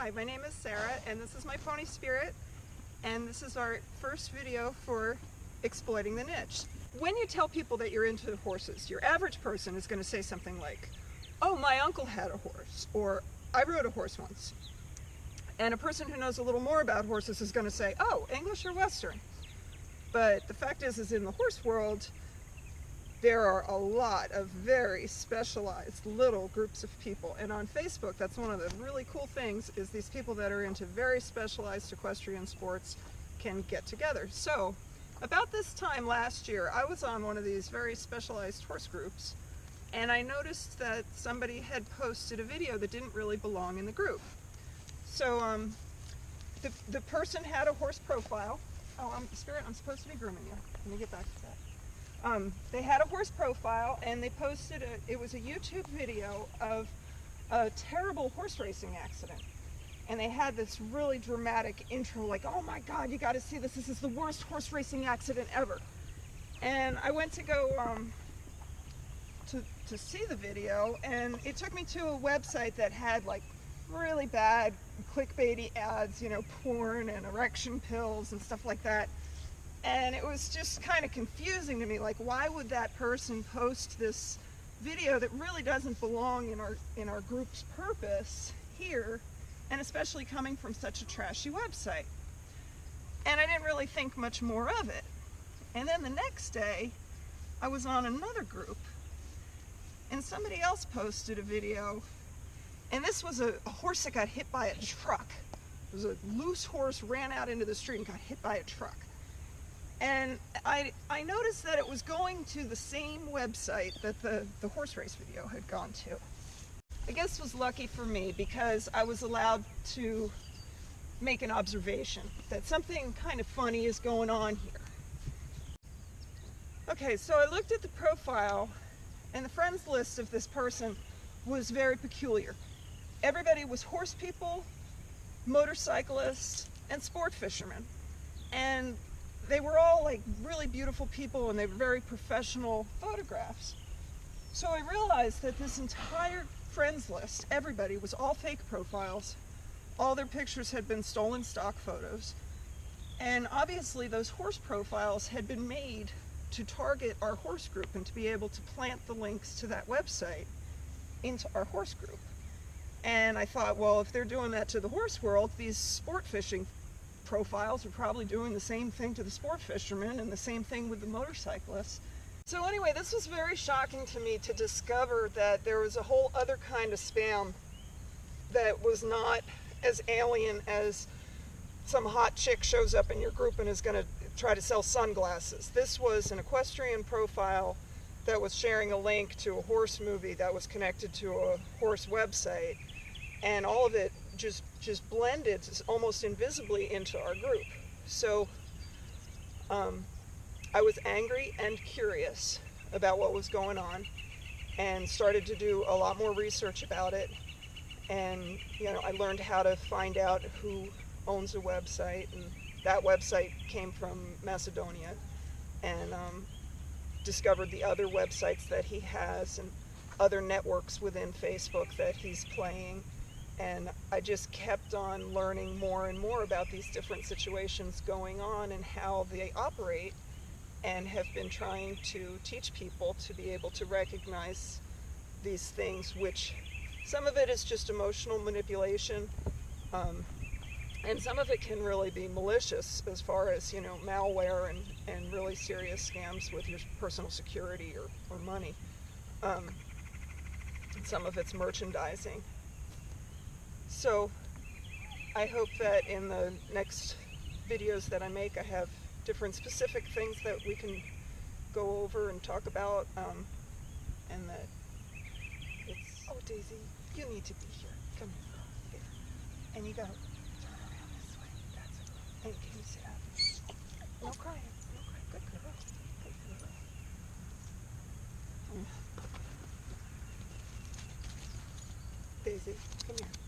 Hi, my name is Sarah, and this is my pony Spirit, and this is our first video for exploiting the niche. When you tell people that you're into horses, your average person is going to say something like, oh, my uncle had a horse, or I rode a horse once. And a person who knows a little more about horses is going to say, oh, English or Western. But the fact is in the horse world, there are a lot of very specialized little groups of people. And on Facebook, that's one of the really cool things, is these people that are into very specialized equestrian sports can get together. So about this time last year, I was on one of these very specialized horse groups, and I noticed that somebody had posted a video that didn't really belong in the group. So the person had a horse profile. Oh, Spirit, I'm supposed to be grooming you. Let me get back to that. They had a horse profile, and they posted it was a YouTube video of a terrible horse racing accident. And they had this really dramatic intro, like, oh my God, you gotta see this. This is the worst horse racing accident ever. And I went to go to see the video, and it took me to a website that had like really bad clickbaity ads, you know, porn and erection pills and stuff like that. And it was just kind of confusing to me, like, why would that person post this video that really doesn't belong in our group's purpose here, and especially coming from such a trashy website? And I didn't really think much more of it. And then the next day, I was on another group, and somebody else posted a video, and this was a horse that got hit by a truck. It was a loose horse, ran out into the street and got hit by a truck. And I noticed that it was going to the same website that the horse race video had gone to. I guess it was lucky for me because I was allowed to make an observation that something kind of funny is going on here. Okay, so I looked at the profile, and the friends list of this person was very peculiar. Everybody was horse people, motorcyclists, and sport fishermen. And they were all like really beautiful people, and they were very professional photographs. So I realized that this entire friends list, everybody, was all fake profiles. All their pictures had been stolen stock photos. And obviously those horse profiles had been made to target our horse group and to be able to plant the links to that website into our horse group. And I thought, well, if they're doing that to the horse world, these sport fishing profiles are probably doing the same thing to the sport fishermen, and the same thing with the motorcyclists. So anyway, this was very shocking to me to discover that there was a whole other kind of spam that was not as alien as some hot chick shows up in your group and is going to try to sell sunglasses. This was an equestrian profile that was sharing a link to a horse movie that was connected to a horse website, and all of it just blended almost invisibly into our group. So I was angry and curious about what was going on, and started to do a lot more research about it. And you know, I learned how to find out who owns a website, and that website came from Macedonia, and discovered the other websites that he has and other networks within Facebook that he's playing. And I just kept on learning more and more about these different situations going on and how they operate, and have been trying to teach people to be able to recognize these things, which some of it is just emotional manipulation, and some of it can really be malicious as far as, you know, malware and really serious scams with your personal security or money. Some of it's merchandising. So I hope that in the next videos that I make, I have different specific things that we can go over and talk about, and that it's, oh Daisy, you need to be here. Come here. Here. And you gotta turn around this way. That's it. And can you sit up? No crying. No crying. Good girl. Good girl. Daisy, come here.